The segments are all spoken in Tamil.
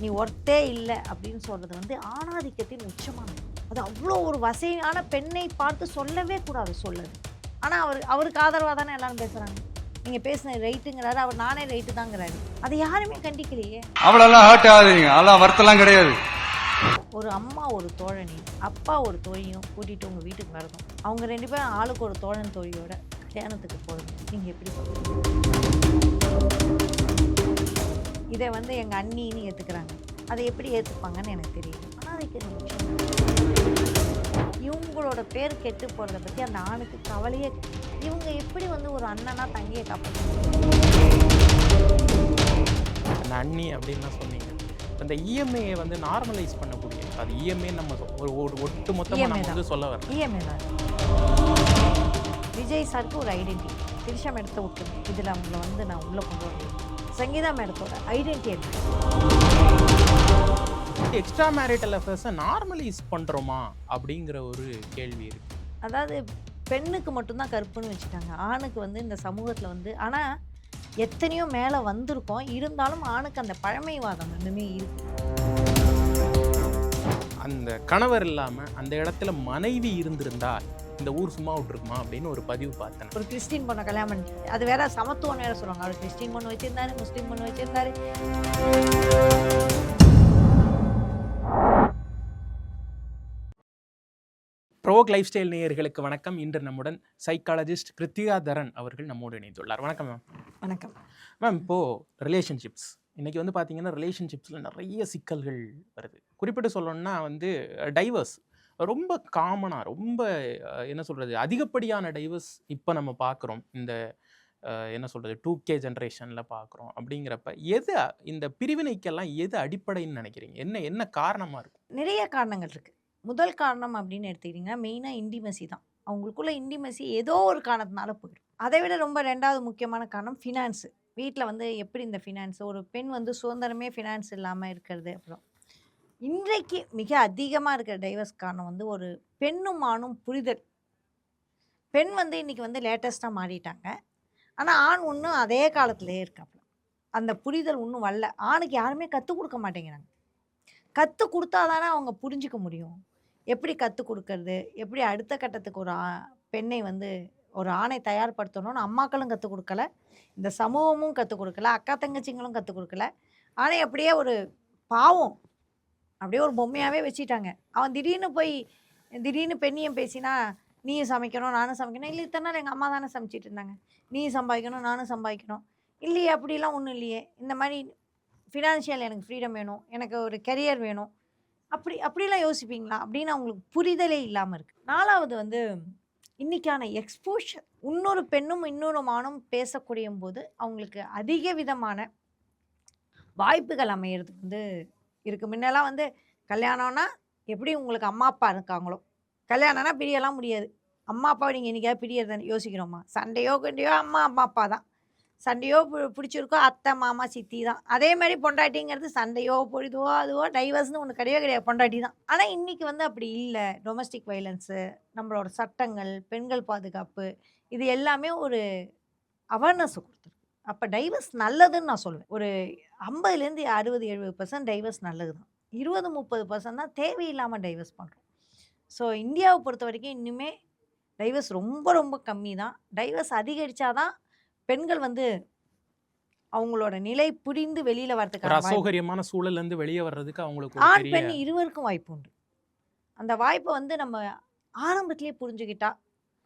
நீ ஒர்த்தே இல்லை அப்படின்னு சொல்கிறது வந்து ஆணாதிக்கத்தின் உச்சமானது. அது அவ்வளோ ஒரு வசையான பெண்ணை பார்த்து சொல்லவே கூடாது சொல்லுது. ஆனால் அவருக்கு ஆதரவாக தானே எல்லாரும் பேசுகிறாங்க. நீங்கள் பேசுன ரைட்டுங்கிறாரு, அவர் நானே ரைட்டு தாங்கிறாரு. அதை யாருமே கண்டிக்கலையே. அவ்வளோலாம் ஹர்ட் ஆகாதீங்க, அதெல்லாம் வருத்தம்லாம் கிடையாது. ஒரு அம்மா ஒரு தோழனையும் அப்பா ஒரு தோழியும் கூட்டிகிட்டு உங்கள் வீட்டுக்கு வரணும். அவங்க 2 பேரும் ஆளுக்கு ஒரு தோழன் தோழியோட கல்யாணத்துக்கு போகணும். நீங்கள் எப்படி சொல்லுவீங்க? இதை வந்து எங்கள் அண்ணின்னு ஏற்றுக்கிறாங்க. அதை எப்படி ஏற்றுப்பாங்கன்னு எனக்கு தெரியல. ஆனால் அதுக்கு இவங்களோட பேர் கெட்டு போகிறத பற்றி அந்த ஆணுக்கு கவலையே. இவங்க எப்படி வந்து ஒரு அண்ணனா தங்கியை காப்பாற்றுவாங்க? அந்த அண்ணி அப்படின்னு சொன்னீங்க. அந்த இஎம்ஐயை வந்து நார்மலைஸ் பண்ணக்கூடிய, அது இஎம்ஐ நம்ம ஒரு ஒட்டு மொத்தமாக நம்ம வந்து சொல்ல வரோம். இஎம்ஐ தான். விஜய் சாருக்கு ஒரு ஐடென்டிட்டி, திரிஷா மேடத்தை விட்டுருங்க, இதில் அவங்கள வந்து நான் உள்ளே கொண்டு வரேன். சங்கீதா மேடத்தோட ஐடென்டிட்டி என்ன? எக்ஸ்ட்ரா மேரிட்டல் அஃபேர்ஸை நார்மலைஸ் பண்ணுறோமா அப்படிங்கிற ஒரு கேள்வி இருக்குது. அதாவது பெண்ணுக்கு மட்டும்தான் கருப்புன்னு வச்சுட்டாங்க. ஆணுக்கு வந்து இந்த சமூகத்தில் வந்து, ஆனால் எத்தனையோ மேலே வந்திருக்கோம், இருந்தாலும் ஆணுக்கு அந்த பழமைவாதம் இன்னுமே இருக்கு. அந்த கணவர் இல்லாமல் அந்த இடத்துல மனைவி இருந்திருந்தா இந்த ஊர் சும்மா விட்டுருக்குமா அப்படின்னு ஒரு பதிவு பார்த்தேன். ஒரு கிறிஸ்டின் பொண்ணை கல்யாணம் பண்ணிட்டு, அது வேற சமத்துவம் வேற சொல்லுவாங்க. அவர் கிறிஸ்டின் பொண்ணு வச்சிருந்தாரு, முஸ்லீம் பொண்ணு வச்சிருந்தாரு. ப்ரோக் லைஃப் ஸ்டைல் நேயர்களுக்கு வணக்கம். இன்று நம்முடன் சைக்காலஜிஸ்ட் கிருத்திகா தரன் அவர்கள் நம்மோடு இணைந்துள்ளார். வணக்கம் மேம். வணக்கம் மேம். இப்போது ரிலேஷன்ஷிப்ஸ் இன்றைக்கி வந்து பார்த்திங்கன்னா ரிலேஷன்ஷிப்ஸில் நிறைய சிக்கல்கள் வருது. குறிப்பிட்டு சொல்லணும்னா வந்து டைவர்ஸ் ரொம்ப காமனாக, ரொம்ப என்ன சொல்கிறது, அதிகப்படியான டைவர்ஸ் இப்போ நம்ம பார்க்குறோம். இந்த என்ன சொல்கிறது 2K ஜென்ரேஷனில் பார்க்குறோம். அப்படிங்கிறப்ப எது இந்த பிரிவினைக்கெல்லாம் எது அடிப்படைன்னு நினைக்கிறீங்க? என்ன காரணமாக இருக்கும்? நிறைய காரணங்கள் இருக்குது. முதல் காரணம் அப்படின்னு எடுத்துக்கிட்டிங்கன்னா மெயினாக இன்டிமசி தான். அவங்களுக்குள்ள இன்டிமசி ஏதோ ஒரு காரணத்தினால போயிடும். அதை விட ரொம்ப 2வது முக்கியமான காரணம் ஃபினான்ஸு. வீட்டில் வந்து எப்படி இந்த ஃபினான்ஸு, ஒரு பெண் வந்து சுதந்திரமே ஃபினான்ஸ் இல்லாமல் இருக்கிறது. அப்புறம் இன்றைக்கு மிக அதிகமாக இருக்கிற டைவர்ஸ் காரணம் வந்து ஒரு பெண்ணும் ஆணும் புரிதல். பெண் வந்து இன்றைக்கி வந்து லேட்டஸ்ட்டாக மாறிட்டாங்க, ஆனால் ஆண் இன்னும் அதே காலத்திலே இருக்காப்புல. அந்த புரிதல் இன்னும் வரல. ஆணுக்கு யாருமே கற்றுக் கொடுக்க மாட்டேங்கிறாங்க. கற்றுக் கொடுத்தா தானே அவங்க புரிஞ்சிக்க முடியும். எப்படி கற்றுக் கொடுக்கறது, எப்படி அடுத்த கட்டத்துக்கு ஒரு பெண்ணை வந்து ஒரு ஆணை தயார்படுத்தணும்னு அம்மாக்களும் கற்றுக் கொடுக்கல, இந்த சமூகமும் கற்றுக் கொடுக்கல, அக்கா தங்கச்சிங்களும் கற்றுக் கொடுக்கல. ஆனால் அப்படியே ஒரு பாவம், அப்படியே ஒரு பொம்மையாகவே வச்சுட்டாங்க. அவன் திடீர்னு பெண்ணியம் பேசினா, நீயும் சமைக்கணும் நானும் சமைக்கணும். இல்லை, இத்தனை நாள் எங்கள் அம்மா தானே சமைச்சிட்டு இருந்தாங்க, நீயும் சம்பாதிக்கணும் நானும் சம்பாதிக்கணும். இல்லையே, அப்படிலாம் ஒன்றும் இல்லையே. இந்த மாதிரி ஃபினான்ஷியல் எனக்கு ஃப்ரீடம் வேணும், எனக்கு ஒரு கெரியர் வேணும், அப்படிலாம் யோசிப்பீங்களா அப்படின்னு அவங்களுக்கு புரிதலே இல்லாமல் இருக்குது. 4வது வந்து இன்றைக்கான எக்ஸ்போஷர். இன்னொரு பெண்ணும் இன்னொரு ஆணும் பேசக்கூடிய போது அவங்களுக்கு அதிக விதமான வாய்ப்புகள் அமையிறது வந்து இருக்குது. முன்னெல்லாம் வந்து கல்யாணம்னா எப்படி உங்களுக்கு அம்மா அப்பா இருக்காங்களோ, கல்யாணம்னா பிரியலாம் முடியாது. அம்மா அப்பாவை நீங்கள் என்றைக்காவது பிரியறதுன்னு யோசிக்கிறோமா? சண்டையோ கண்டையோ அம்மா அப்பா தான். சண்டையோ பிடிச்சிருக்கோ அத்தை மாமா சித்தி தான். அதே மாதிரி பொண்டாட்டிங்கிறது சண்டையோ பொழுதுவோ அதுவோ டைவர்ஸ்னு ஒன்று கிடையாது, பொண்டாட்டி தான். ஆனால் இன்றைக்கி வந்து அப்படி இல்லை. டொமஸ்டிக் வைலன்ஸு, நம்மளோட சட்டங்கள், பெண்கள் பாதுகாப்பு, இது எல்லாமே ஒரு அவேர்னஸ் கொடுத்துருக்கு. அப்போ டைவர்ஸ் நல்லதுன்னு நான் சொல்லுவேன். ஒரு 50% 60-70% டைவர்ஸ் நல்லது தான். 20-30% தான் தேவையில்லாமல் டைவர்ஸ் பண்ணுறோம். ஸோ இந்தியாவை பொறுத்த வரைக்கும் இன்னுமே டைவர்ஸ் ரொம்ப ரொம்ப கம்மி தான். டைவர்ஸ் அதிகரித்தாதான் பெண்கள் வந்து அவங்களோட நிலை புரிந்து வெளியில் வரதுக்கு, அசௌகரியமான சூழல்லேருந்து வெளியே வர்றதுக்கு அவங்களுக்கு ஆண் பெண் இருவருக்கும் வாய்ப்பு உண்டு. அந்த வாய்ப்பை வந்து நம்ம ஆரம்பத்திலே புரிஞ்சுக்கிட்டா,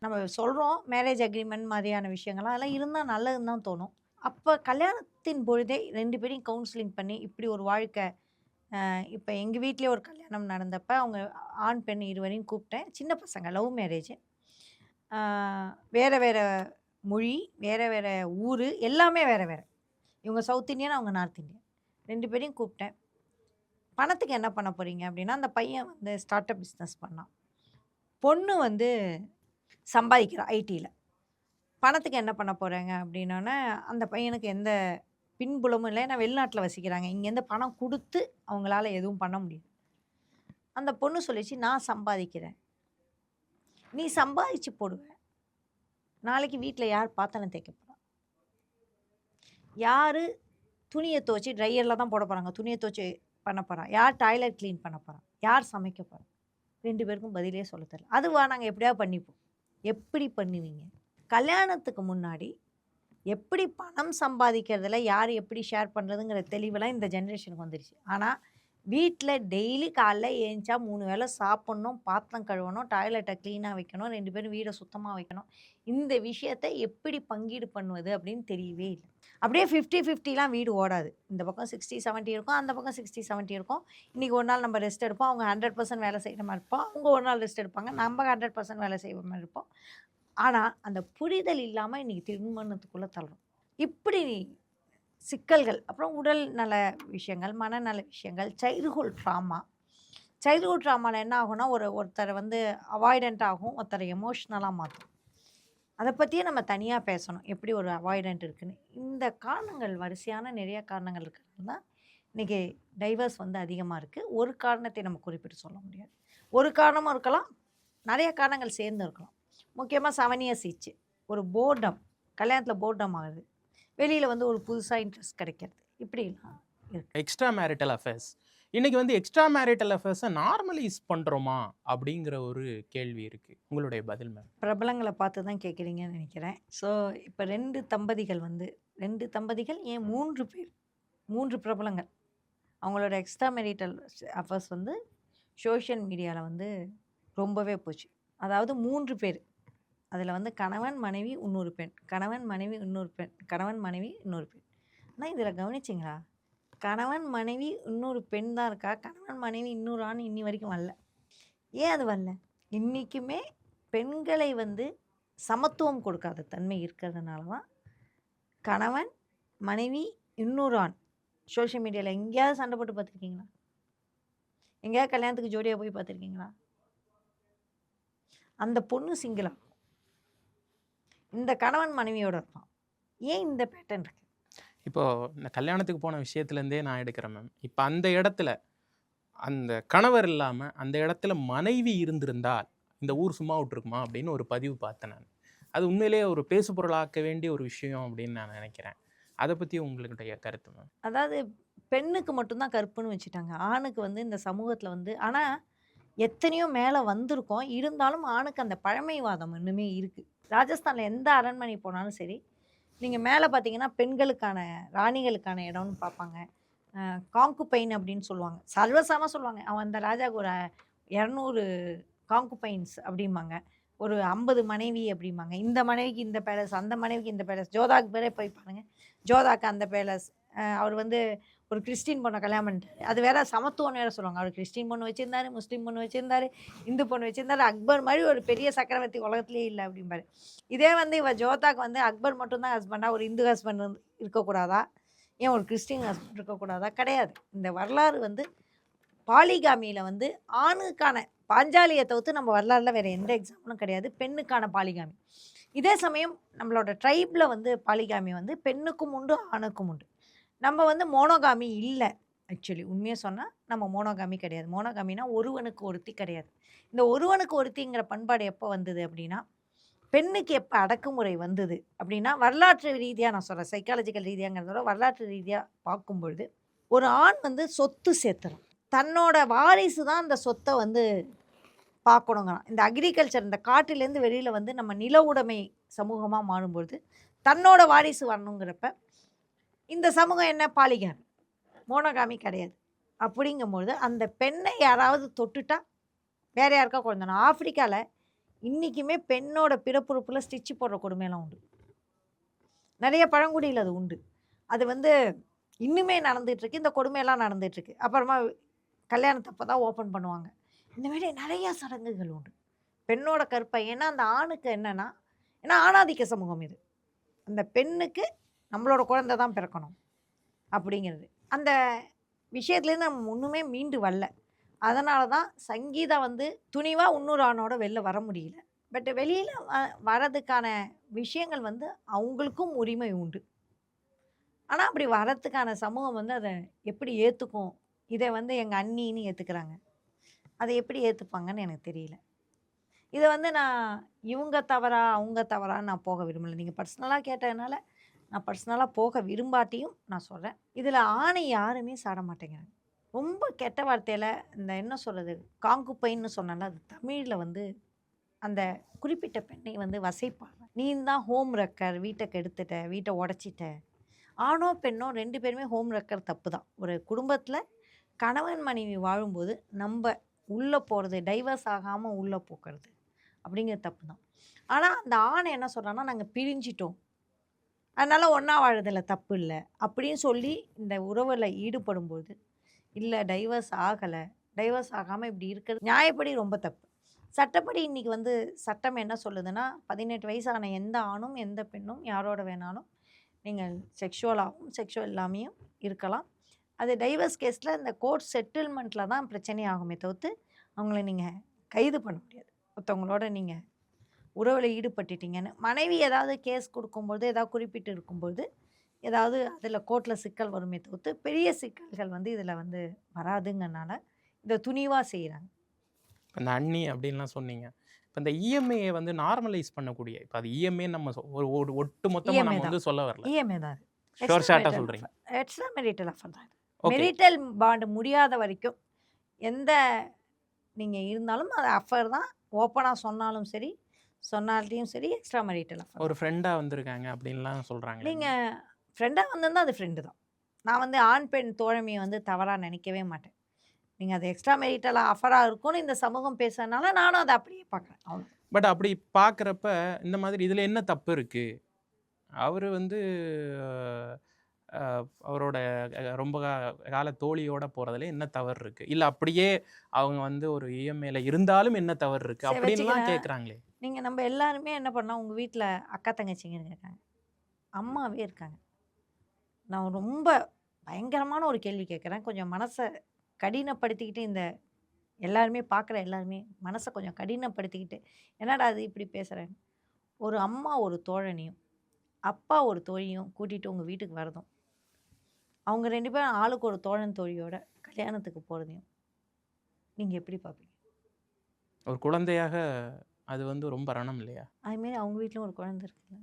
நம்ம சொல்கிறோம் மேரேஜ் அக்ரிமெண்ட் மாதிரியான விஷயங்கள்லாம் அதெல்லாம் இருந்தால் நல்லதுன்னு தான் தோணும். அப்போ கல்யாணத்தின் பொழுதே 2 பேரையும் கவுன்சிலிங் பண்ணி இப்படி ஒரு வாழ்க்கை. இப்போ எங்கள் வீட்டிலே ஒரு கல்யாணம் நடந்தப்போ அவங்க ஆண் பெண் இருவரையும் கூப்பிட்டேன். சின்ன பசங்க, லவ் மேரேஜ், வேறு வேறு மொழி, வேறு வேறு ஊர், எல்லாமே வேறு வேறு. இவங்க சவுத் இந்தியன், அவங்க நார்த் இந்தியன். 2 பேரையும் கூப்பிட்டேன். பணத்துக்கு என்ன பண்ண போகிறீங்க அப்படின்னா, அந்த பையன் வந்து ஸ்டார்ட் அப் பிஸ்னஸ் பண்ணான். பொண்ணு வந்து சம்பாதிக்கிறா ஐடியில். பணத்துக்கு என்ன பண்ண போகிறாங்க அப்படின்னோடனே, அந்த பையனுக்கு எந்த பின்புலமும் இல்லை. ஏன்னா வெளிநாட்டில் வசிக்கிறாங்க. இங்கேருந்து பணம் கொடுத்து அவங்களால எதுவும் பண்ண முடியாது. அந்த பொண்ணு சொல்லிச்சு, நான் சம்பாதிக்கிறேன், நீ சம்பாதிச்சு போடுவ, நாளைக்கு வீட்டில் யார் பாத்திரம் தேய்க்க போகிறா, யார் துணியை துவச்சி ட்ரையரில் தான் போட போகிறாங்க. துணியை துவச்சி பண்ண போகிறா, யார் டாய்லெட் க்ளீன் பண்ண போகிறா, யார் சமைக்க போகிறா, 2 பேருக்கும் பதிலே சொல்ல தெரியல. அதுவா நாங்கள் எப்படியாவது பண்ணிப்போம். எப்படி பண்ணுவீங்க? கல்யாணத்துக்கு முன்னாடி எப்படி பணம் சம்பாதிக்கிறதுல யார் எப்படி ஷேர் பண்ணுறதுங்கிற தெளிவெல்லாம் இந்த ஜென்ரேஷனுக்கு வந்துருச்சு. ஆனால் வீட்டில் டெய்லி காலைல ஏஞ்சா 3 வேளை சாப்பிட்ணும், பாத்திரம் கழுவணும், டாய்லெட்டை க்ளீனாக வைக்கணும், 2 பேரும் வீடை சுத்தமாக வைக்கணும். இந்த விஷயத்தை எப்படி பங்கீடு பண்ணுவது அப்படின்னு தெரியவே இல்லை. அப்படியே 50-50லாம் வீடு ஓடாது. இந்த பக்கம் 60-70 இருக்கும், அந்த பக்கம் 60-70 இருக்கும். இன்றைக்கி ஒரு நாள் நம்ம ரெஸ்ட் எடுப்போம், அவங்க 100% வேலை செய்கிற மாதிரி இருப்போம், அவங்க ஒரு நாள் ரெஸ்ட் எடுப்பாங்க, நம்ம 100% வேலை செய்கிற மாதிரி இருப்போம். ஆனால் அந்த புரிதல் இல்லாமல் இன்றைக்கி திருமணத்துக்குள்ளே தள்ளுறோம். இப்படி சிக்கல்கள், அப்புறம் உடல் நல விஷயங்கள், மனநல விஷயங்கள், சைல்டுஹுட் ட்ராமாவில் என்ன ஆகும்னா ஒருத்தரை வந்து அவாய்டண்ட் ஆகும், ஒருத்தரை எமோஷ்னலாக மாற்றும். அதை பற்றியே நம்ம தனியாக பேசணும், எப்படி ஒரு அவாய்டண்ட் இருக்குன்னு. இந்த காரணங்கள் வரிசையான நிறைய காரணங்கள் இருக்கிறது தான் இன்றைக்கி டைவர்ஸ் வந்து அதிகமாக இருக்குது. ஒரு காரணத்தை நம்ம குறிப்பிட்டு சொல்ல முடியாது. ஒரு காரணமும் இருக்கலாம், நிறைய காரணங்கள் சேர்ந்து இருக்கலாம். முக்கியமாக 7 இயர்ஸ் ஈச்சு ஒரு போர்டம், கல்யாணத்தில் போர்டம் ஆகுது, வெளியில் வந்து ஒரு புதுசாக இன்ட்ரெஸ்ட் கிடைக்கிறது, இப்படிலாம் இருக்குது. எக்ஸ்ட்ரா மேரிட்டல் அஃபேர்ஸ் இன்னைக்கு வந்து எக்ஸ்ட்ரா மேரிட்டல் அஃபேர்ஸை நார்மலைஸ் பண்ணுறோமா அப்படிங்கிற ஒரு கேள்வி இருக்குது. உங்களுடைய பதில் மேம்? பிரபலங்களை பார்த்து தான் கேட்குறீங்கன்னு நினைக்கிறேன். ஸோ இப்போ 2 தம்பதிகள் ஏன் 3 பேர், 3 பிரபலங்கள் அவங்களோட எக்ஸ்ட்ரா மேரிட்டல் அஃபேர்ஸ் வந்து சோஷியல் மீடியாவில் வந்து ரொம்பவே போச்சு. அதாவது 3 பேர், அதில் வந்து கணவன் மனைவி இன்னொரு பெண், கணவன் மனைவி இன்னொரு பெண், கணவன் மனைவி இன்னொரு பெண். ஆனால் இதில் கவனிச்சிங்களா, கணவன் மனைவி இன்னொரு பெண் தான் இருக்கா, கணவன் மனைவி இன்னொரு ஆண் இன்னி வரைக்கும் வரல. ஏன் அது வரல? இன்றைக்குமே பெண்களை வந்து சமத்துவம் கொடுக்காத தன்மை இருக்கிறதுனால தான் கணவன் மனைவி இன்னொரு ஆண். சோஷியல் மீடியாவில் எங்கேயாவது சண்டை போட்டு பார்த்துருக்கீங்களா? எங்கேயாவது கல்யாணத்துக்கு ஜோடியாக போய் பார்த்துருக்கீங்களா? அந்த பொண்ணு சிங்கிளா, இந்த கணவன் மனைவியோட இருப்பான். ஏன் இந்த பேட்டர்ன் இருக்குது? இப்போது இந்த கல்யாணத்துக்கு போன விஷயத்துலேருந்தே நான் எடுக்கிறேன் மேம். இப்போ அந்த இடத்துல அந்த கணவர் இல்லாமல் அந்த இடத்துல மனைவி இருந்திருந்தால் இந்த ஊர் சும்மா விட்டுருக்குமா அப்படின்னு ஒரு பதிவு பார்த்தேன் நான். அது உண்மையிலேயே ஒரு பேசு பொருளாக்க வேண்டிய ஒரு விஷயம் அப்படின்னு நான் நினைக்கிறேன். அதை பற்றி உங்களுடைய கருத்து மேம்? அதாவது பெண்ணுக்கு மட்டும்தான் கற்புன்னு வச்சுட்டாங்க, ஆணுக்கு வந்து இந்த சமூகத்தில் வந்து. ஆனால் எத்தனையோ மேலே வந்திருக்கோம், இருந்தாலும் ஆணுக்கு அந்த பழமைவாதம் இன்னுமே இருக்குது. ராஜஸ்தானில் எந்த அரண்மனை போனாலும் சரி, நீங்கள் மேலே பார்த்தீங்கன்னா பெண்களுக்கான ராணிகளுக்கான இடம்னு பார்ப்பாங்க. காங்குபைன் அப்படின்னு சொல்லுவாங்க, சர்வசாம சொல்லுவாங்க. அவன் அந்த ராஜாவுக்கு ஒரு 200 காங்குபைன்ஸ் அப்படிம்பாங்க, ஒரு 50 மனைவி அப்படிம்பாங்க. இந்த மனைவிக்கு இந்த பேலஸ், அந்த மனைவிக்கு இந்த பேலஸ். ஜோதாக்கு பேரே போய் பாருங்கள், ஜோதாக்கு அந்த பேலஸ். அவர் வந்து ஒரு கிறிஸ்டின் பொண்ணை கல்யாணம் பண்ணிட்டாரு, அது வேற சமத்துவம்னு வேறு சொல்லுவாங்க. அவர் கிறிஸ்டின் பொண்ணு வச்சுருந்தாரு, முஸ்லீம் பொண்ணு வச்சுருந்தாரு, இந்து பொண்ணு வச்சுருந்தாரு. அக்பர் மாதிரி ஒரு பெரிய சக்கரவர்த்தி உலகத்துலேயே இல்லை அப்படிம்பாரு. இதே வந்து இவ ஜோதாக்கு வந்து அக்பர் மட்டும்தான் ஹஸ்பண்டாக, ஒரு இந்து ஹஸ்பண்ட் வந்து இருக்கக்கூடாதா, ஏன் ஒரு கிறிஸ்டின் ஹஸ்பண்ட் இருக்கக்கூடாதா? கிடையாது. இந்த வரலாறு வந்து பாலிகாமியில் வந்து ஆணுக்கான பாஞ்சாலியை தவிர்த்து நம்ம வரலாறுல வேறு எந்த எக்ஸாம்பிளும் கிடையாது பெண்ணுக்கான பாலிகாமி. இதே சமயம் நம்மளோட ட்ரைபில் வந்து பாலிகாமி வந்து பெண்ணுக்கும் உண்டு, ஆணுக்கும் உண்டு. நம்ம வந்து மோனோகாமி இல்லை. ஆக்சுவலி உண்மையாக சொன்னால் நம்ம மோனோகாமி கிடையாது. மோனோகாமினா ஒருவனுக்கு ஒருத்தி கிடையாது. இந்த ஒருவனுக்கு ஒருத்திங்கிற பண்பாடு எப்போ வந்தது அப்படின்னா, பெண்ணுக்கு எப்போ அடக்குமுறை வந்தது அப்படின்னா, வரலாற்று ரீதியாக நான் சொல்கிறேன், சைக்காலஜிக்கல் ரீதியாங்கிறதோட வரலாற்று ரீதியாக பார்க்கும்பொழுது, ஒரு ஆண் வந்து சொத்து சேர்த்துறான், தன்னோட வாரிசு தான் அந்த சொத்தை வந்து பார்க்கணுங்கிறான். இந்த அக்ரிகல்ச்சர், இந்த காட்டிலேருந்து வெளியில் வந்து நம்ம நில உடைமை சமூகமாக மாறும்பொழுது தன்னோட வாரிசு வரணுங்கிறப்ப இந்த சமூகம் என்ன, பாலிகாமி, மோனோகாமி கிடையாது. அப்படிங்கும்பொழுது அந்த பெண்ணை யாராவது தொட்டுட்டா வேற யாருக்கா குழந்தணும். ஆப்பிரிக்காவில் இன்றைக்குமே பெண்ணோட பிறப்புறுப்பில் ஸ்டிச்சு போடுற கொடுமையெல்லாம் உண்டு. நிறைய பழங்குடியில் அது உண்டு. அது வந்து இன்னுமே நடந்துகிட்ருக்கு, இந்த கொடுமையெல்லாம் நடந்துகிட்ருக்கு. அப்புறமா கல்யாணத்தப்போ தான் ஓப்பன் பண்ணுவாங்க. இந்த மாதிரி நிறையா சடங்குகள் உண்டு பெண்ணோட கற்பை. ஏன்னா அந்த ஆணுக்கு என்னென்னா, ஏன்னா ஆணாதிக்க சமூகம் இது, அந்த பெண்ணுக்கு நம்மளோட குழந்தை தான் பிறக்கணும் அப்படிங்கிறது. அந்த விஷயத்துலேருந்து நம்ம ஒன்றுமே மீண்டு வரல. அதனால தான் சங்கீதா வந்து துணிவாக இன்னொரு ஆணோட வெளில வர முடியல. பட் வெளியில் வரதுக்கான விஷயங்கள் வந்து அவங்களுக்கும் உரிமை உண்டு. ஆனால் அப்படி வரத்துக்கான சமூகம் வந்து அதை எப்படி ஏற்றுக்கும்? இதை வந்து எங்கள் அண்ணின்னு ஏற்றுக்கிறாங்க, அதை எப்படி ஏற்றுப்பாங்கன்னு எனக்கு தெரியல. இதை வந்து நான் இவங்க தவறா அவங்க தவறான்னு நான் போக விரும்பலை. நீங்கள் பர்சனலாக கேட்டதுனால நான் பர்சனலாக போக விரும்பாட்டியும் நான் சொல்கிறேன், இதில் ஆணை யாருமே சாட மாட்டேங்கிறாங்க. ரொம்ப கெட்ட வார்த்தையில இந்த என்ன சொல்றது? காங்குப்பைன்னு சொன்னேன்ல, அது தமிழ்ல வந்து அந்த குறிப்பிட்ட பெண்ணை வந்து வசைப்பாங்க. "நீ தான் ஹோம் ரெக்கர், வீட்ட கெடுத்துட்ட, வீட்ட உடைச்சிட்ட." ஆணோ, பெண்ணோ 2 பேருமே ஹோம் ரெக்கர் தப்பு தான். ஒரு குடும்பத்தில கணவன், மனைவி வாழும்போது நம்ப உள்ள போறது, டைவர்ஸ் ஆகாம உள்ள போக்குறது அப்படிங்கிறது தப்பு தான். ஆனா, அந்த ஆண் என்ன சொல்றான்னா, "நாங்க பிரிஞ்சிட்டோம். அதனால ஒண்ணா வாழுறதுல தப்பு இல்ல." அப்படின்னு சொல்லி இந்த உறவுல ஈடுபடும்போது, "இல்ல டைவர்ஸ் ஆகல. டைவர்ஸ் ஆகாம இப்படி இருக்கிறது நியாயப்படி ரொம்ப தப்பு." சட்டப்படி இன்னைக்கு வந்து சட்டம் என்ன சொல்லுதுன்னா, 18 வயசான எந்த ஆணும், எந்த பெண்ணும் யாரோட வேணாலும் நீங்கள் செக்ஷுவலாவும், செக்ஷுவல் இல்லாமயும் இருக்கலாம். அது டைவர்ஸ் கேஸ்ல இந்த கோர்ட் செட்டில்மெண்ட்ல தான் பிரச்சனை ஆகுமே தவிர்த்து, அவங்கள நீங்க கைது பண்ண முடியாது. ஒருத்தவங்களோட நீங்க உறவுல ஈடுபட்டுட்டீங்கன்னு. மனைவி ஏதாவது கேஸ் குடுக்கும்போது, ஏதாவது குறிப்பிட்டு இருக்கும்போது, ஏதாவது அதில கோர்ட்ல சிக்கல் வருமே தவிர்த்து, பெரிய சிக்கல்கள் வந்து இதில வந்து வராதுங்கனால, இத துணிவா செய்றாங்க. இந்த அண்ணி அப்படின்லாம் சொன்னீங்க. இப்ப இந்த இஎம்ஐய வந்து நார்மலைஸ் பண்ணக்கூடிய இப்ப அது இஎம்ஐன்னு நம்ம ஒரு ஒட்டு மொத்தமா இஎம்ஐ நம்ம தான். வந்து சொல்ல வரல. இஎம்ஐ தான் அது. ஷோர் எக்ஸ்ட்ரா ஷார்ட்டா மேரிட்டல் சொல்றீங்க. ஆஃபர். எக்ஸ்ட்ரா மேரிட்டல் ஆஃபர் தான் இது. ஓகே. மெரிட்டல் பாண்ட் முடியாத வரைக்கும், எந்த நீங்க இருந்தாலும் அது அஃபர் தான். ஓப்பனா சொன்னாலும் சரி, சொன்னாட்டியும் சரி, எக்ஸ்ட்ரா மேரிட்டல் ஆஃபர் ஒரு தான். ஃப்ரெண்டா வந்திருக்காங்க அப்படின்லாம் சொல்றாங்களே. நீங்க ஃப்ரெண்டா வந்திருந்தா அது ஃப்ரெண்டு தான். நான் வந்து ஆண், பெண் தோழமைய வந்து தவறா நினைக்கவே மாட்டேன். நீங்க அது எக்ஸ்ட்ரா மேரிட்டல் ஆஃபரா இருக்கும்னு இந்த சமூகம் பேசுனனால, நானும் அத அப்படியே பார்க்குறேன். அவ்வளோதான். பட் அப்படி பார்க்குறப்ப, இந்த மாதிரி இதில என்ன தப்பு இருக்கு? அவரு வந்து அ அவரோட ரொம்ப கால தோழியோட போறதுல என்ன தவறு இருக்கு? இல்ல அப்படியே அவங்க வந்து ஒரு இஎம்ஐல இருந்தாலும் என்ன தவறு இருக்கு? சரி அப்படின்லாம் வச்சுக்கிறேன். கேட்குறாங்களே. நீங்க நம்ப எல்லாருமே என்ன பண்ணோம், உங்க வீட்ல அக்கா, தங்கச்சிங்க இருக்காங்க. அம்மாவே இருக்காங்க. நான் ரொம்ப பயங்கரமான ஒரு கேள்வி கேட்குறேன். கொஞ்சம் மனச கடினப்படுத்திக்கிட்டு இந்த எல்லாருமே பார்க்குற எல்லாருமே மனச கொஞ்சம் கடினப்படுத்திக்கிட்டு, என்னடா இது இப்படி பேசுறேன்னு. ஒரு அம்மா ஒரு தோழனையும், அப்பா ஒரு தோழியும் கூட்டிட்டு உங்க வீட்டுக்கு வரதும், அவங்க 2 பேரும் ஆளுக்கு ஒரு தோழன், தோழியோட கல்யாணத்துக்கு போறதையும், நீங்க எப்படி பார்ப்பீங்க? ஒரு குழந்தையாக அது வந்து ரொம்ப ரணம் இல்லையா? அதுமாரி அவங்க வீட்லயும் ஒரு குழந்தை இருக்குல்ல.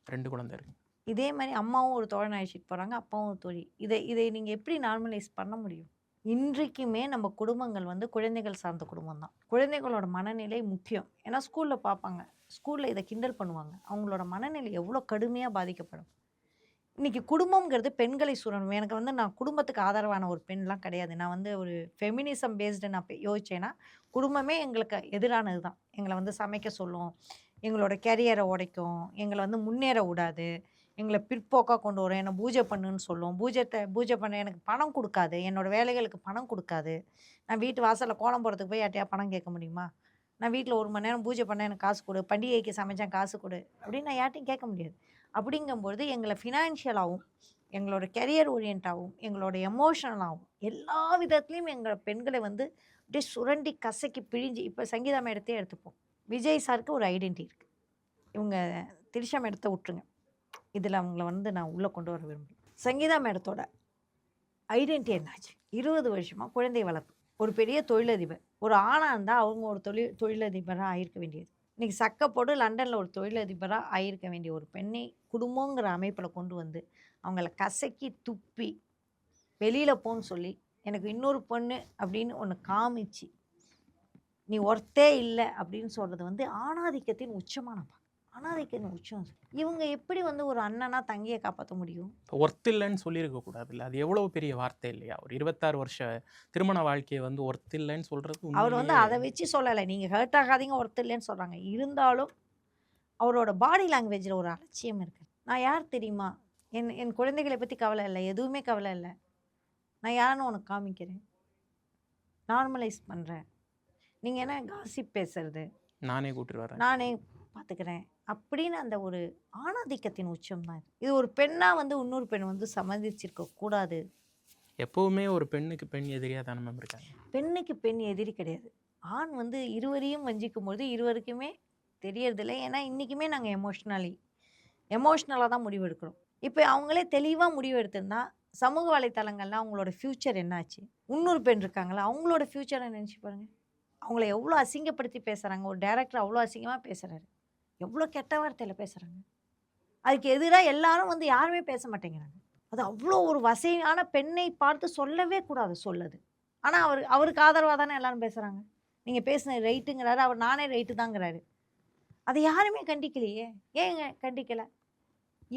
2 குழந்தை இருக்கு. இதே மாரி அம்மாவும் ஒரு தோழன அழைச்சிட்டு போறாங்க, அப்பாவும் ஒரு தோழி. இதை நீங்க எப்படி நார்மலைஸ் பண்ண முடியும்? இன்றைக்குமே நம்ம குடும்பங்கள் வந்து குழந்தைகள் சார்ந்த குடும்பம் தான். குழந்தைகளோட மனநிலை முக்கியம். ஏன்னா ஸ்கூல்ல பார்ப்பாங்க. ஸ்கூல்ல இத கிண்டல் பண்ணுவாங்க. அவங்களோட மனநிலை எவ்வளோ கடுமையா பாதிக்கப்படும். இன்னைக்கு குடும்பம்ங்கிறது பெண்களை சுரணும். எனக்கு வந்து நான் குடும்பத்துக்கு ஆதரவான ஒரு பெண்லாம் கிடையாது. நான் வந்து ஒரு ஃபெமினிசம் பேஸ்டு நான் யோசிச்சேன்னா, குடும்பமே எங்களுக்கு எதிரானது தான். எங்கள வந்து சமைக்க சொல்லும். எங்களோட கெரியர உடைக்கும். எங்கள வந்து முன்னேற விடாது. எங்கள பிற்போக்கா கொண்டு வரும். என்ன பூஜை பண்ணுன்னு சொல்லும். பூஜை பண்ண எனக்கு பணம் குடுக்காது. என்னோட வேலைகளுக்கு பணம் குடுக்காது. நான் வீட்டு வாசல்ல கோலம் போடுறதுக்கு போய் யார்ட்டயாவது பணம் கேட்க முடியுமா? நான் வீட்ல 1 மணி நேரம் பூஜை பண்ணா எனக்கு காசு குடு. பண்டிகைக்கு சமைச்சேன் காசு குடு. அப்படின்னு நான் யார்ட்டயும் கேட்க முடியாது. அப்படிங்கும்பொழுது எங்கள ஃபினான்ஷியலாவும், எங்களோட கெரியர் ஓரியன்ட்டாவும், எங்களோட எமோஷனலாவும் எல்லா விதத்திலயும் எங்க பெண்களை வந்து அப்படியே சுரண்டி கசக்கி பிழிஞ்சு இப்ப சங்கீதா மேடத்தையே எடுத்துப்போம். விஜய் சாருக்கு ஒரு ஐடென்டிட்டி இருக்கு. இவங்க திரிஷா மேடத்த விட்டுருங்க. இதில அவங்கள வந்து நான் உள்ள கொண்டு வர விரும்பல. சங்கீதா மேடத்தோட ஐடென்டிட்டி என்னாச்சு? 20 வருஷமா குழந்தை வளர்ப்பு. ஒரு பெரிய தொழிலதிபர். ஒரு ஆணா இருந்தா அவங்க ஒரு தொழிலதிபரா ஆயிருக்க வேண்டியது. இன்னைக்கு சக்க போட்டு லண்டன்ல ஒரு தொழிலதிபரா ஆயிருக்க வேண்டிய ஒரு பெண்ணை குடும்பங்கிற அமைப்புல கொண்டு வந்து, அவங்கள கசக்கி துப்பி, வெளியில போன்னு சொல்லி, எனக்கு இன்னொரு பொண்ணு அப்படின்னு ஒண்ணு காமிச்சு, நீ ஒர்த்தே இல்ல அப்படின்னு சொல்றது வந்து ஆணாதிக்கத்தின் உச்சமா நான் பார்க்குறேன். ஆணாதிக்கத்தின் உச்சம். இவங்க எப்படி வந்து ஒரு அண்ணனா தங்கைய காப்பாத்த முடியும்? ஒர்த் இல்லன்னு சொல்லியிருக்க கூடாதுல்ல. அது எவ்வளவு பெரிய வார்த்தை இல்லையா? ஒரு 26 வருஷ திருமண வாழ்க்கைய வந்து ஒர்த் இல்லன்னு சொல்றது அவர் வந்து உண்மையிலேயே அத வச்சு சொல்லல. நீங்க ஹர்ட் ஆகாதீங்க, ஒர்த் இல்லன்னு சொல்றாங்க. இருந்தாலும் அவரோட பாடி லாங்குவேஜ்ல ஒரு அலட்சியம் இருக்கு. நான் யார் தெரியுமா? என் என் குழந்தைகள பத்தி கவல இல்ல. எதுவுமே கவல இல்ல. நான் யாருன்னு உனக்கு காமிக்கிறேன். நார்மலைஸ் பண்றேன். நீங்க என்ன காசிப் பேசுறது? நானே கூட்டிட்டு வரேன். நானே பார்த்துக்கிறேன். அப்படின்னு அந்த ஒரு ஆணாதிக்கத்தின் உச்சம் தான் இது. இது ஒரு பெண்ணா வந்து இன்னொரு பெண் வந்து சம்மதிச்சிருக்க கூடாது. எப்பவுமே ஒரு பெண்ணுக்கு பெண் எதிரியா தான மேம் இருக்காங்க. பெண்ணுக்கு பெண் எதிரி கிடையாது. ஆண் வந்து இருவரையும் வஞ்சிக்கும்போது இருவருக்குமே தெரியறதில்ல. ஏன்னா, இன்னைக்குமே நாங்க எமோஷனலா தான் முடிவெடுக்கிறோம். இப்ப அவங்களே தெளிவா முடிவு எடுத்திருந்தா, சமூக வலைத்தளங்கள்ல அவங்களோட ஃப்யூச்சர் என்னாச்சு? இன்னொரு பெண் இருக்காங்கல்ல, அவங்களோட ஃப்யூச்சர நெனச்சு பாருங்க. அவங்கள எவ்ளோ அசிங்கப்படுத்தி பேசுறாங்க. ஒரு டைரக்டர் அவ்ளோ அசிங்கமா பேசுறாரு. எவ்ளோ கெட்ட வார்த்தையில பேசுறாங்க. அதுக்கு எதிரா எல்லாரும் வந்து யாருமே பேச மாட்டேங்கிறாங்க. அது அவ்வளோ ஒரு வசையான பெண்ணை பார்த்து சொல்லவே கூடாது சொல்லது. ஆனா அவருக்கு ஆதரவா தானே எல்லாரும் பேசுறாங்க. நீங்க பேசுனது ரைட்டுங்கிறாரு. அவர் நானே ரைட்டு தாங்கிறாரு. அத யாருமே கண்டிக்கலையே! ஏங்க கண்டிக்கல?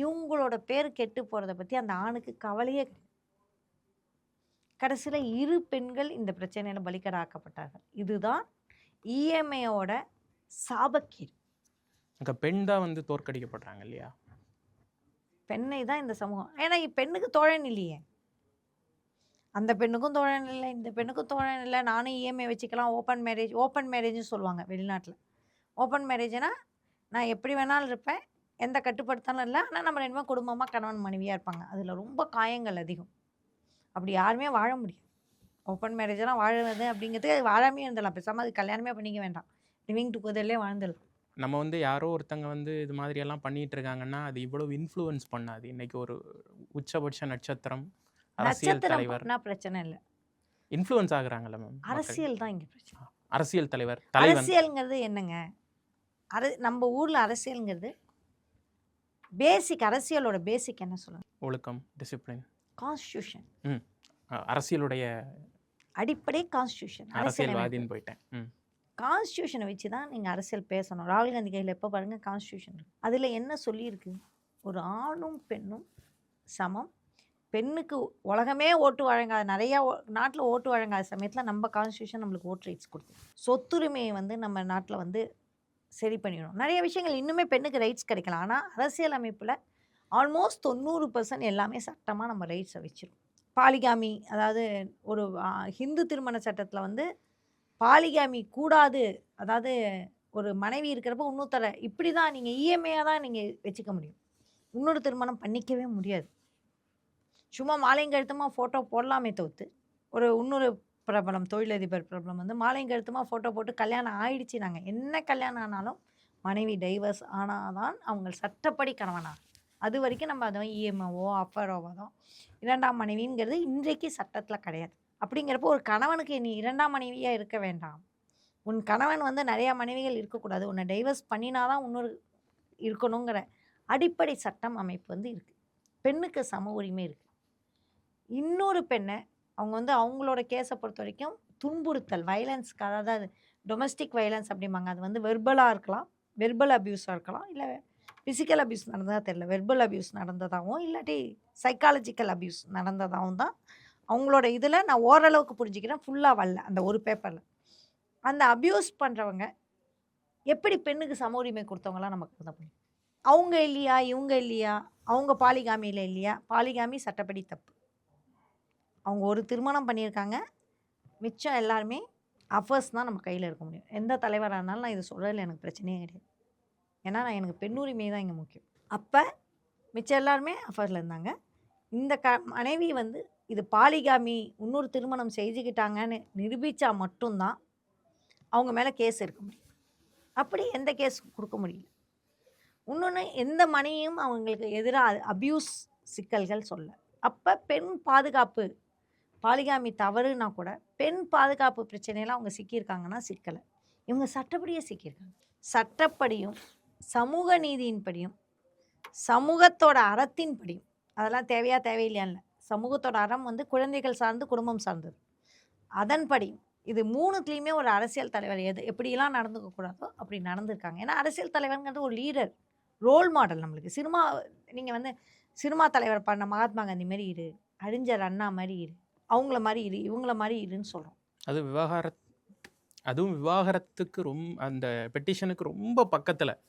இவங்களோட பேரு கெட்டு போறத பத்தி அந்த ஆணுக்கு கவலையே கிடையாது. கடைசியில 2 பெண்கள் இந்த பிரச்சனையில பலிகடாக்கப்பட்டார்கள். இதுதான் இஎம்ஐயோட சாபக்கேடு. அங்க பெண் தான் வந்து தோற்கடிக்கப்படுறாங்க இல்லையா? பெண்ணை தான் இந்த சமூகம் ஏன்னா பெண்ணுக்கு தோழன் இல்லையே! அந்த பெண்ணுக்கும் தோழன் இல்ல, இந்த பெண்ணுக்கும் தோழன் இல்ல. நானும் இஎம்ஐ வச்சுக்கலாம். ஓப்பன் மேரேஜ்ன்னு சொல்லுவாங்க வெளிநாட்ல. ஓப்பன் மேரேஜ்னா, நான் எப்படி வேணாலும் இருப்பேன். எந்த கட்டுப்படுத்தலும் இல்ல. ஆனா நம்ம 2 பேரும் குடும்பமா கணவன் மனைவியா இருப்பாங்க. அதுல ரொம்ப காயங்கள் அதிகம். அப்படி யாருமே வாழ முடியாது. ஓப்பன் மேரேஜ்லாம் வாழுறது அப்படிங்கிறதுக்கு அது வாழாமயே இருந்துடலாம். பேசாம அது கல்யாணமே பண்ணிக்க வேண்டாம். லிவிங் டுகெதர்லயே வாழ்ந்துடலாம். நம்ம வந்து யாரோ ஒருத்தங்க வந்து இது மாதிரியெல்லாம் பண்ணிட்டு இருக்காங்கன்னா, அது இவ்வளவு இன்ஃப்ளூயன்ஸ் பண்ணாது. இன்னைக்கு ஒரு உச்சபட்ச நட்சத்திரம், அரசியல் நட்சத்திரம் தலைவர் பண்ணா பிரச்சனை இல்ல. இன்ஃப்ளூயன்ஸ் ஆகுறாங்கல்ல மேம் மக்கள். அரசியல் தான் இங்க பிரச்சனை. அரசியல் தலைவன். அரசியல்ங்கிறது என்னங்க? நம்ம ஊர்ல அரசியல்ங்கிறது அரசியலோட பேசிக் என்ன சொல்லுங்க? ஒழுக்கம், டிசிப்ளின். கான்ஸ்டிடியூஷன். ம். அரசியலுடைய அடிப்படை கான்ஸ்டிடியூஷன். அரசியல்வாதின்னு போயிட்டேன். கான்ஸ்டிடியூஷனை வச்சு தான் நீங்க அரசியல் பேசணும். ராகுல் காந்தி கையில எப்ப பாருங்க கான்ஸ்டிடியூஷன் இருக்கு. அதுல என்ன சொல்லியிருக்கு? ஒரு ஆணும் பெண்ணும் சமம். பெண்ணுக்கு உலகமே ஓட்டு வழங்காத நிறைய நாட்டுல ஓட்டு வழங்காத சமயத்துல நம்ம கான்ஸ்டிடியூஷன் நம்மளுக்கு ஓட் ரைட்ஸ் கொடுக்கும். சொத்துரிமையை வந்து நம்ம நாட்டுல வந்து சரி பண்ணிடணும். நிறைய விஷயங்கள் இன்னுமே பெண்ணுக்கு ரைட்ஸ் கிடைக்கலாம். ஆனா அரசியல் அமைப்புல ஆல்மோஸ்ட் 90% எல்லாமே சட்டமா நம்ம ரைட்ஸை வச்சிருக்கோம். பாலிகாமி அதாவது ஒரு ஹிந்து திருமண சட்டத்துல வந்து பாலிகாமி கூடாது. அதாவது ஒரு மனைவி இருக்கிறப்ப இன்னொருத்தர இப்படி தான் நீங்க இஎம்ஐயா தான் நீங்க வச்சுக்க முடியும். இன்னொரு திருமணம் பண்ணிக்கவே முடியாது. சும்மா மாலையும் கழுத்துமா ஃபோட்டோ போடலாமே தவிர்த்து, ஒரு இன்னொரு பிரபலம் தொழிலதிபர் பிரபலம் வந்து மாலையும் கழுத்துமா ஃபோட்டோ போட்டு கல்யாணம் ஆயிடுச்சு. என்ன கல்யாணம் ஆனாலும் மனைவி டைவர்ஸ் ஆனால் அவங்க சட்டப்படி கணவனாக. அது வரைக்கும் நம்ம அதை இஎம்ஐவோ அஃபரோவோ தான் 2ஆம் மனைவிங்கிறது இன்றைக்கு சட்டத்தில் கிடையாது. அப்படிங்கிறப்போ ஒரு கணவனுக்கு நீ 2ஆம் மனைவியாக இருக்க வேண்டாம். உன் கணவன் வந்து நிறையா மனைவிகள் இருக்கக்கூடாது. உன்னை டைவர்ஸ் பண்ணினாதான் இன்னொரு இருக்கணுங்கிற அடிப்படை சட்டம் அமைப்பு வந்து இருக்குது. பெண்ணுக்கு சம உரிமை இருக்குது. இன்னொரு பெண்ணை அவங்க வந்து அவங்களோட கேஸை பொறுத்த வரைக்கும் துன்புறுத்தல் வயலன்ஸ்க்கு, அதாவது டொமஸ்டிக் வயலன்ஸ் அப்படிம்பாங்க. அது வந்து வெர்பலாக இருக்கலாம், வெர்பல் அப்யூஸாக இருக்கலாம், இல்லை ஃபிசிக்கல் அப்யூஸ் நடந்ததா தெரியல. வெர்பல் அப்யூஸ் நடந்ததாகவும் இல்லாட்டி சைக்காலஜிக்கல் அப்யூஸ் நடந்ததாகவும் தான் அவங்களோட இதில் நான் ஓரளவுக்கு புரிஞ்சுக்கிறேன். ஃபுல்லாக வரல அந்த ஒரு பேப்பரில். அந்த அப்யூஸ் பண்ணுறவங்க எப்படி பெண்ணுக்கு சம உரிமை கொடுத்தவங்களாம் நமக்கு தான் புரியும். அவங்க இல்லையா, இவங்க இல்லையா, அவங்க பாலிகாமியில் இல்லையா? பாலிகாமி சட்டப்படி தப்பு. அவங்க ஒரு திருமணம் பண்ணியிருக்காங்க. மிச்சம் எல்லாருமே அஃபர்ஸ் தான் நம்ம கையில் இருக்க முடியும். எந்த தலைவராக இருந்தாலும் நான் இதை சொல்கிறதுல எனக்கு பிரச்சனையே கிடையாது. ஏன்னா எனக்கு பெண்ணுரிமை தான் இங்கே முக்கியம். அப்போ மிச்சம் எல்லாருமே அஃபரில் இருந்தாங்க. இந்த மனைவி வந்து இது பாலிகாமி இன்னொரு திருமணம் செஞ்சுக்கிட்டாங்கன்னு நிரூபித்தா மட்டும்தான் அவங்க மேலே கேஸ் எடுக்க முடியும். அப்படி எந்த கேஸ் கொடுக்க முடியல. இன்னொன்று எந்த மனைவியும் அவங்களுக்கு எதிராக அப்யூஸ் சிக்கல்கள் சொல்ல. அப்போ பெண் பாதுகாப்பு பாலிகாமி தவறுனா கூட பெண் பாதுகாப்பு பிரச்சனையெல்லாம் அவங்க சிக்கியிருக்காங்கன்னா சிக்கலை. இவங்க சட்டப்படியே சிக்கியிருக்காங்க. சட்டப்படியும் சமூக நீதியின்படியும் சமூகத்தோட அறத்தின்படியும் அதெல்லாம் தேவையா தேவையில்லையான்னு சமூகத்தோட அறம் வந்து குழந்தைகள் சார்ந்து குடும்பம் சார்ந்தது. அதன்படி இது 3த்துலேயுமே ஒரு அரசியல் தலைவர் எப்படிலாம் நடந்துக்க கூடாதோ அப்படி நடந்திருக்காங்க. ஏன்னா அரசியல் தலைவர்ங்கிறது ஒரு லீடர், ரோல் மாடல். நம்மளுக்கு நீங்கள் வந்து சினிமா தலைவர் பண்ண மகாத்மா காந்தி மாதிரி இரு, அறிஞர் அண்ணா மாதிரி இரு, அவங்கள மாதிரி இரு, இவங்கள மாதிரி இருன்னு சொல்கிறோம். அதுவும் விவாகரத்துக்கு அந்த பெட்டிஷனுக்கு ரொம்ப பக்கத்தில்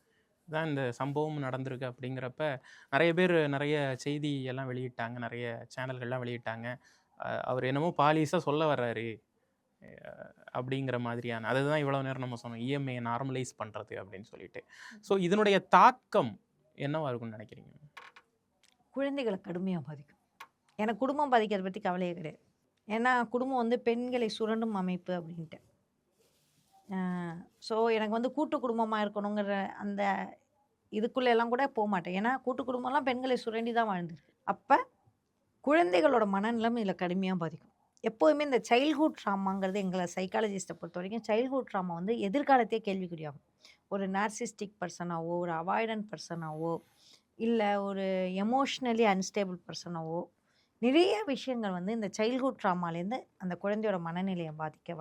தான் இந்த சம்பவம் நடந்திருக்கு. அப்படிங்கிறப்ப நிறைய பேர் நிறைய செய்தி எல்லாம் வெளியிட்டாங்க, நிறைய சேனல்கள்லாம் வெளியிட்டாங்க. அவர் என்னமோ பாலிஸாக சொல்ல வர்றாரு அப்படிங்கிற மாதிரியான, அதுதான் இவ்வளோ நேரம் நம்ம சொன்னோம், இஎம்ஐ நார்மலைஸ் பண்ணுறது அப்படின்னு சொல்லிட்டு. ஸோ இதனுடைய தாக்கம் என்னவா இருக்கும்னு நினைக்கிறீங்க? குழந்தைகளை கடுமையாக பாதிக்கும். எனக்கு குடும்பம் பாதிக்கிறத பற்றி கவலையே கிடையாது. ஏன்னா குடும்பம் வந்து பெண்களை சுரண்டும் அமைப்பு அப்படின்ட்டு. ஸோ எனக்கு வந்து கூட்டு குடும்பமாக இருக்கணுங்கிற அந்த இதுக்குள்ளெல்லாம் கூட போக மாட்டேன். ஏன்னா கூட்டு குடும்பம்லாம் பெண்களை சுரண்டி தான் வாழ்ந்துருக்கு. அப்போ குழந்தைகளோட மனநிலைமை இதில் கடுமையாக பாதிக்கும். எப்போதுமே இந்த சைல்ட்ஹுட் ட்ராமாங்கிறது எங்களை சைக்காலஜிஸ்ட்டை பொறுத்த வரைக்கும் சைல்ட்ஹுட் ட்ராமா வந்து எதிர்காலத்தையே கேள்விக்குறியாகும். ஒரு நார்சிஸ்டிக் பர்சனாவோ, ஒரு அவாய்டன்ட் பர்சனாவோ, இல்லை ஒரு எமோஷ்னலி அன்ஸ்டேபிள் பர்சனாவோ நிறைய விஷயங்கள் வந்து இந்த சைல்ட்ஹுட் ட்ராமாலேருந்து அந்த குழந்தையோட மனநிலையை பாதிக்க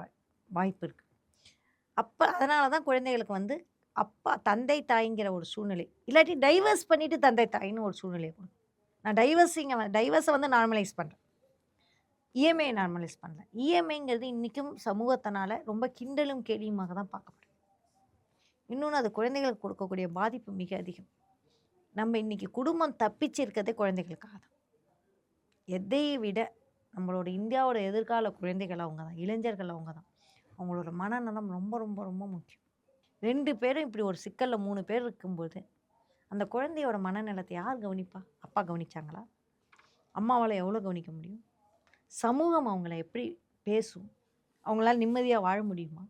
வாய்ப்பு இருக்குது. அப்போ அதனால தான் குழந்தைகளுக்கு வந்து அப்பா தந்தை தாய்ங்கிற ஒரு சூழ்நிலை, இல்லாட்டி டைவர்ஸ் பண்ணிவிட்டு தந்தை தாயின்னு ஒரு சூழ்நிலையை கொடுக்கும். நான் டைவர்ஸை வந்து நார்மலைஸ் பண்ணுறேன், இஎம்ஐ நார்மலைஸ் பண்ணல. இஎம்ஐங்கிறது இன்றைக்கும் சமூகத்தினால ரொம்ப கிண்டலும் கேலியுமாக தான் பார்க்கப்படுது. இன்னொன்று, அது குழந்தைகளுக்கு கொடுக்கக்கூடிய பாதிப்பு மிக அதிகம். நம்ம இன்றைக்கி குடும்பம் தப்பிச்சிருக்கிறதே குழந்தைகளுக்காக தான். எதை விட நம்மளோட இந்தியாவோட எதிர்கால குழந்தைகள் அவங்க தான், இளைஞர்கள் அவங்க தான். அவங்களோட மனநலம் ரொம்ப ரொம்ப ரொம்ப முக்கியம். 2 பேரும் இப்படி ஒரு சிக்கலில் 3 பேர் இருக்கும்போது அந்த குழந்தையோட மனநலத்தை யார் கவனிப்பா? அப்பா கவனிச்சாங்களா? அம்மாவால் எவ்வளோ கவனிக்க முடியும்? சமூகம் அவங்கள எப்படி பேசும்? அவங்களால நிம்மதியாக வாழ முடியுமா?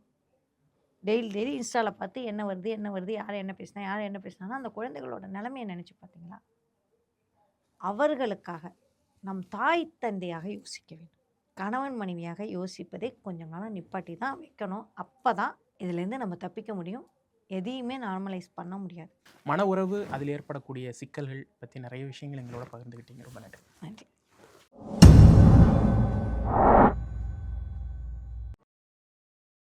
டெய்லி இன்ஸ்டாவில் பார்த்து என்ன வருது, யார் என்ன பேசினாங்கன்னா அந்த குழந்தைகளோட நிலைமையை நினச்சி பார்த்தீங்களா? அவர்களுக்காக நம் தாய் தந்தையாக யோசிக்க வேண்டும். கணவன் மனைவியாக யோசிப்பதை கொஞ்சம் காலம் நிப்பாட்டி தான் வைக்கணும். அப்போ தான் இதுலேருந்து நம்ம தப்பிக்க முடியும். எதையுமே நார்மலைஸ் பண்ண முடியாது. மன உறவு, அதில் ஏற்படக்கூடிய சிக்கல்கள் பற்றி நிறைய விஷயங்கள் எங்களோட பகிர்ந்துக்கிட்டீங்க. ரொம்ப நன்றி. நன்றி.